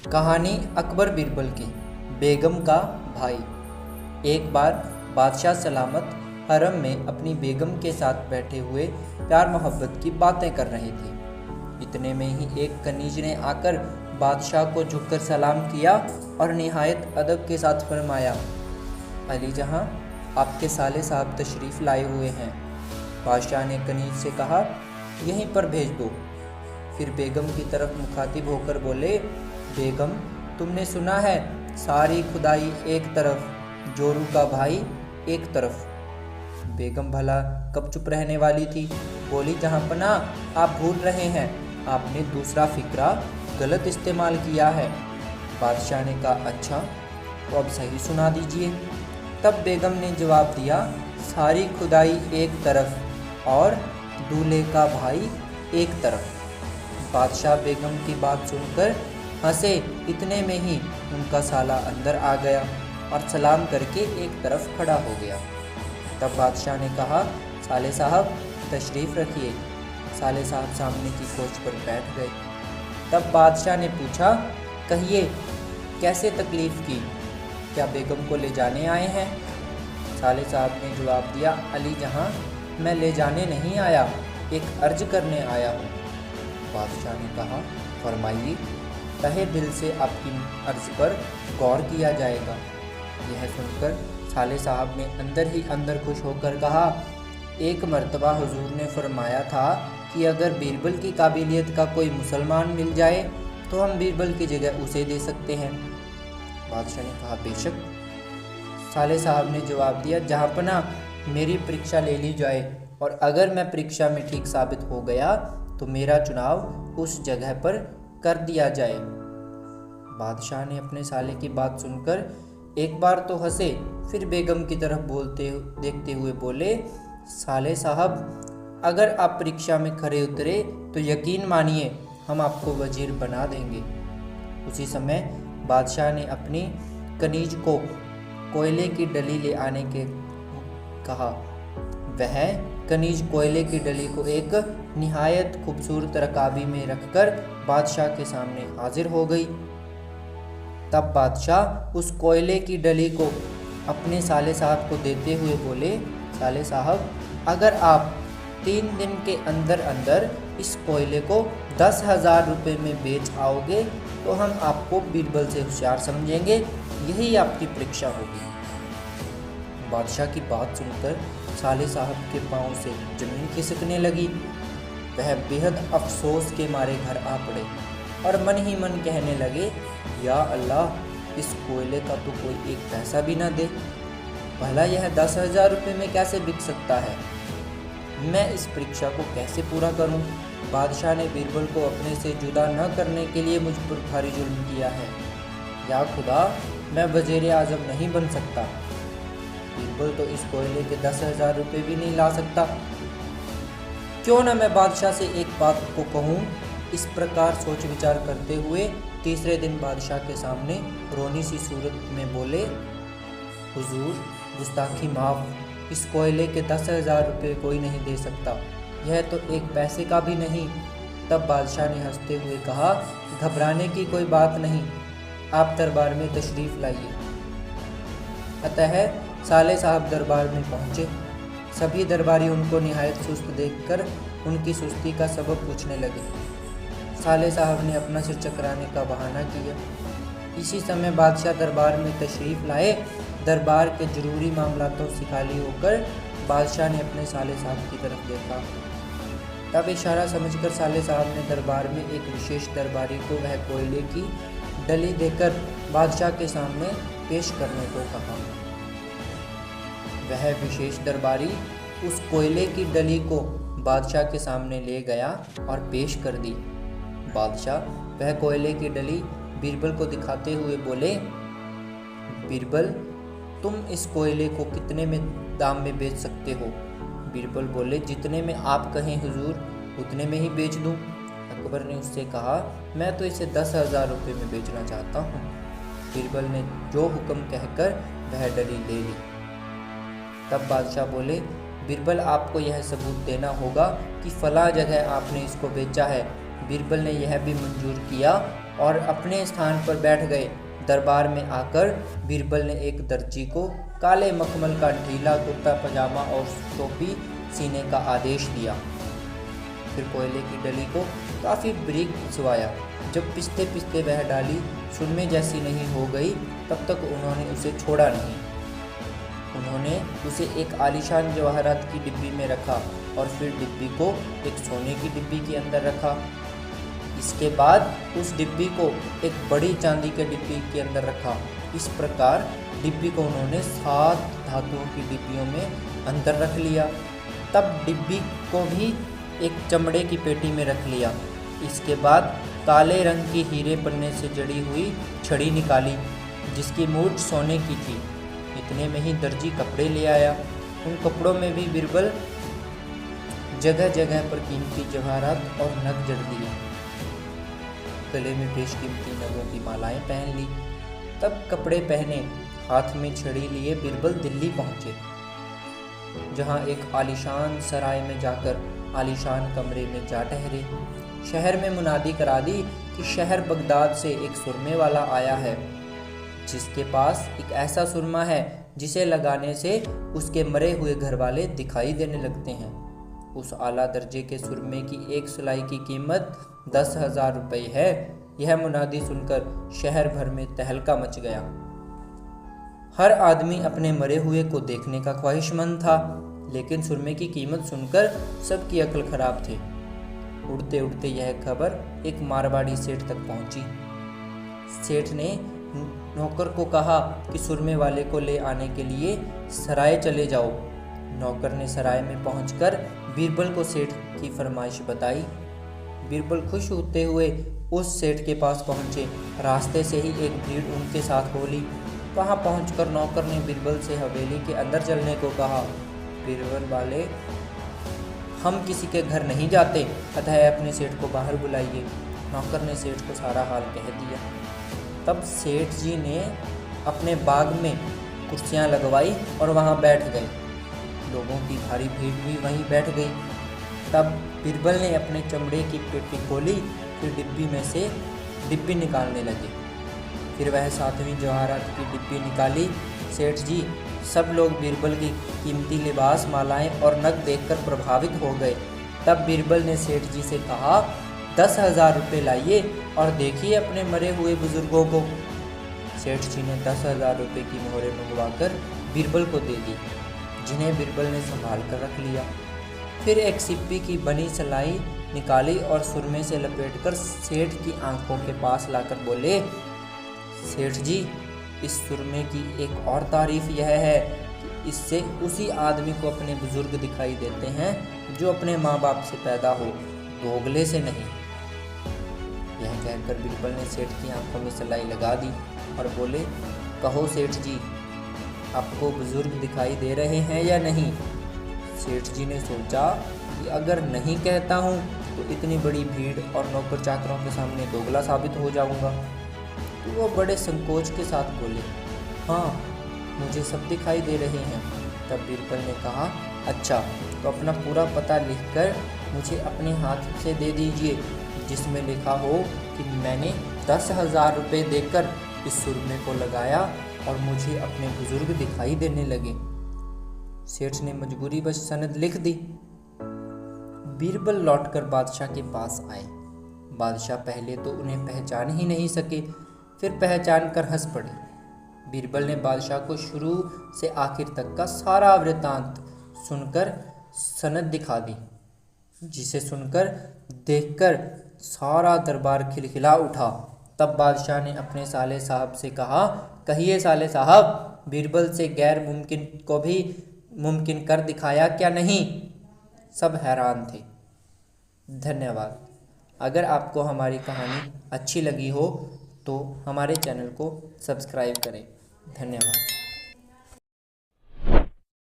कहानी अकबर बीरबल की। बेगम का भाई। एक बार बादशाह सलामत हरम में अपनी बेगम के साथ बैठे हुए प्यार मोहब्बत की बातें कर रहे थे। इतने में ही एक कनीज ने आकर बादशाह को झुककर सलाम किया और निहायत अदब के साथ फरमाया, अली जहां, आपके साले साहब तशरीफ़ लाए हुए हैं। बादशाह ने कनीज से कहा, यहीं पर भेज दो। फिर बेगम की तरफ मुखातिब होकर बोले, बेगम, तुमने सुना है सारी खुदाई एक तरफ, जोरू का भाई एक तरफ। बेगम भला कब चुप रहने वाली थी, बोली, जहाँ पना आप भूल रहे हैं, आपने दूसरा फिक्रा गलत इस्तेमाल किया है। बादशाह ने कहा, अच्छा तो अब सही सुना दीजिए। तब बेगम ने जवाब दिया, सारी खुदाई एक तरफ और दूल्हे का भाई एक तरफ। बादशाह बेगम की बात सुनकर हंसे। इतने में ही उनका साला अंदर आ गया और सलाम करके एक तरफ खड़ा हो गया। तब बादशाह ने कहा, साले साहब तशरीफ़ रखिए। साले साहब सामने की कोच पर बैठ गए। तब बादशाह ने पूछा, कहिए कैसे तकलीफ़ की, क्या बेगम को ले जाने आए हैं? साले साहब ने जवाब दिया, अली जहां, मैं ले जाने नहीं आया, एक अर्ज करने आया हूँ। बादशाह ने कहा, फरमाइए, तहे दिल से आपकी अर्ज़ पर गौर किया जाएगा। यह सुनकर साले साहब ने अंदर ही अंदर खुश होकर कहा, एक मर्तबा हुजूर ने फरमाया था कि अगर बीरबल की काबिलियत का कोई मुसलमान मिल जाए तो हम बीरबल की जगह उसे दे सकते हैं। बादशाह ने कहा, बेशक। साले साहब ने जवाब दिया, जहाँ पना मेरी परीक्षा ले ली जाए और अगर मैं परीक्षा में ठीक साबित हो गया तो मेरा चुनाव उस जगह पर कर दिया जाए। बादशाह ने अपने साले की बात सुनकर एक बार तो हंसे, फिर बेगम की तरफ देखते हुए बोले, साले साहब अगर आप परीक्षा में खरे उतरे तो यकीन मानिए हम आपको वजीर बना देंगे। उसी समय बादशाह ने अपनी कनीज को कोयले की डली ले आने के कहा। वह कनीज कोयले की डली को एक निहायत खूबसूरत रकाबी में रखकर बादशाह के सामने हाजिर हो गई। तब बादशाह उस कोयले की डली को अपने साले साहब को देते हुए बोले, साले साहब अगर आप 3 दिन के अंदर अंदर इस कोयले को 10,000 रुपये में बेच आओगे तो हम आपको बीरबल से होशियार समझेंगे, यही आपकी परीक्षा होगी। बादशाह की बात सुनकर साले साहब के पांव से जमीन खिसकने लगी। वह बेहद अफसोस के मारे घर आ पड़े और मन ही मन कहने लगे, या अल्लाह, इस कोयले का तो कोई एक पैसा भी ना दे, भला यह 10,000 रुपये में कैसे बिक सकता है? मैं इस परीक्षा को कैसे पूरा करूं? बादशाह ने बीरबल को अपने से जुदा न करने के लिए मुझ पर भारी जुल्म किया है। या खुदा, मैं वज़ीर आज़म नहीं बन सकता। बीरबल तो इस कोयले के 10,000 रुपये भी नहीं ला सकता। क्यों न मैं बादशाह से एक बात को कहूँ। इस प्रकार सोच विचार करते हुए तीसरे दिन बादशाह के सामने रोनी सी सूरत में बोले, हुजूर गुस्ताखी माफ़, इस कोयले के 10,000 रुपये कोई नहीं दे सकता, यह तो एक पैसे का भी नहीं। तब बादशाह ने हंसते हुए कहा, घबराने की कोई बात नहीं, आप दरबार में तशरीफ़ लाइए। अतः साले साहब दरबार में पहुँचे। सभी दरबारी उनको निहायत सुस्त देखकर उनकी सुस्ती का सबब पूछने लगे। साले साहब ने अपना सिर चकराने का बहाना किया। इसी समय बादशाह दरबार में तशरीफ़ लाए। दरबार के जरूरी मामलातों से खाली होकर बादशाह ने अपने साले साहब की तरफ देखा। तब इशारा समझकर साले साहब ने दरबार में एक विशेष दरबारी को वह कोयले की डली देकर बादशाह के सामने पेश करने को कहा। वह विशेष दरबारी उस कोयले की डली को बादशाह के सामने ले गया और पेश कर दी। बादशाह वह कोयले की डली बीरबल को दिखाते हुए बोले, बीरबल, तुम इस कोयले को कितने में दाम में बेच सकते हो? बीरबल बोले, जितने में आप कहें हुजूर, उतने में ही बेच दूं। अकबर ने उससे कहा, मैं तो इसे 10,000 रुपये में बेचना चाहता हूँ। बीरबल ने जो हुक्म कहकर वह डली ले ली। तब बादशाह बोले, बीरबल, आपको यह सबूत देना होगा कि फ़लाँ जगह आपने इसको बेचा है। बीरबल ने यह भी मंजूर किया और अपने स्थान पर बैठ गए। दरबार में आकर बीरबल ने एक दर्जी को काले मखमल का ढीला कुर्ता पजामा और टोपी सीने का आदेश दिया। फिर कोयले की डली को काफ़ी बारीक पिसवाया। जब पिसते पिसते वह डाली सुरमे जैसी नहीं हो गई तब तक उन्होंने उसे छोड़ा नहीं। उन्होंने उसे एक आलीशान जवाहरात की डिब्बी में रखा और फिर डिब्बी को एक सोने की डिब्बी के अंदर रखा। इसके बाद उस डिब्बी को एक बड़ी चांदी के डिब्बी के अंदर रखा। इस प्रकार डिब्बी को उन्होंने 7 धातुओं की डिब्बियों में अंदर रख लिया। तब डिब्बी को भी एक चमड़े की पेटी में रख लिया। इसके बाद काले रंग की हीरे पन्ने से जड़ी हुई छड़ी निकाली जिसकी मूठ सोने की थी। इतने में ही दर्जी कपड़े ले आया। उन कपड़ों में भी बीरबल जगह जगह पर कीमती जवाहरात और नग जड़ दिए। गले में बेशकीमती नगों की मालाएं पहन ली। तब कपड़े पहने हाथ में छड़ी लिए बीरबल दिल्ली पहुंचे, जहां एक आलीशान सराय में जाकर आलीशान कमरे में जा ठहरे। शहर में मुनादी करा दी कि शहर बगदाद से एक सुरमे वाला आया है, जिसके पास एक ऐसा सुरमा है जिसे लगाने से उसके मरे हुए घर वाले दिखाई देने लगते हैं। उस आला दर्जे के सुरमे की एक सुलाई की कीमत 10,000 रुपये है। यह मुनादी सुनकर शहर भर में तहलका मच गया। हर आदमी अपने मरे हुए को देखने का ख्वाहिशमंद था, लेकिन सुरमे की कीमत सुनकर सबकी अक्ल खराब थी। उड़ते उड़ते यह खबर एक मारवाड़ी सेठ तक पहुंची। सेठ ने नौकर को कहा कि सुरमे वाले को ले आने के लिए सराय चले जाओ। नौकर ने सराय में पहुंचकर बीरबल को सेठ की फरमाइश बताई। बीरबल खुश होते हुए उस सेठ के पास पहुंचे। रास्ते से ही एक भीड़ उनके साथ हो ली। वहां पहुंचकर नौकर ने बीरबल से हवेली के अंदर चलने को कहा। बीरबल वाले, हम किसी के घर नहीं जाते, अतः अपने सेठ को बाहर बुलाइए। नौकर ने सेठ को सारा हाल कह दिया। तब सेठ जी ने अपने बाग में कुर्सियां लगवाई और वहां बैठ गए। लोगों की भारी भीड़ भी वहीं बैठ गई। तब बीरबल ने अपने चमड़े की पेटी खोली, फिर डिब्बी में से डिब्बी निकालने लगे। फिर वह 7वीं जवाहरात की डिब्बी निकाली। सेठ जी सब लोग बीरबल की कीमती लिबास, मालाएं और नग देखकर प्रभावित हो गए। तब बीरबल ने सेठ जी से कहा, 10,000 रुपये लाइए और देखिए अपने मरे हुए बुजुर्गों को। सेठ जी ने 10,000 रुपये की मोहरें मंगवाकर बीरबल को दे दी, जिन्हें बीरबल ने संभाल कर रख लिया। फिर एक सिप्पी की बनी सलाई निकाली और सुरमे से लपेटकर सेठ की आंखों के पास लाकर बोले, सेठ जी, इस सुरमे की एक और तारीफ यह है कि इससे उसी आदमी को अपने बुजुर्ग दिखाई देते हैं जो अपने माँ बाप से पैदा हो, दोगले से नहीं। यह कहकर बीरबल ने सेठ की आंखों में सलाई लगा दी और बोले, कहो सेठ जी, आपको बुजुर्ग दिखाई दे रहे हैं या नहीं? सेठ जी ने सोचा कि अगर नहीं कहता हूँ तो इतनी बड़ी भीड़ और नौकर चाकरों के सामने दोगला साबित हो जाऊँगा। तो वो बड़े संकोच के साथ बोले, हाँ, मुझे सब दिखाई दे रहे हैं। तब बीरबल ने कहा, अच्छा, तो अपना पूरा पता लिखकर मुझे अपने हाथ से दे दीजिए, जिसमें लिखा हो कि मैंने 10,000 रुपये देकर इस सुरमे को लगाया और मुझे अपने बुजुर्ग दिखाई देने लगे। सेठ ने मजबूरी बस सनद लिख दी। बीरबल लौटकर बादशाह के पास आए। बादशाह पहले तो उन्हें पहचान ही नहीं सके, फिर पहचान कर हंस पड़े। बीरबल ने बादशाह को शुरू से आखिर तक का सारा वृत्तांत सुनकर सनद दिखा दी, जिसे सुनकर देखकर सारा दरबार खिलखिला उठा। तब बादशाह ने अपने साले साहब से कहा, कहिए साले साहब, बीरबल से गैर मुमकिन को भी मुमकिन कर दिखाया क्या नहीं? सब हैरान थे। धन्यवाद। अगर आपको हमारी कहानी अच्छी लगी हो तो हमारे चैनल को सब्सक्राइब करें। धन्यवाद।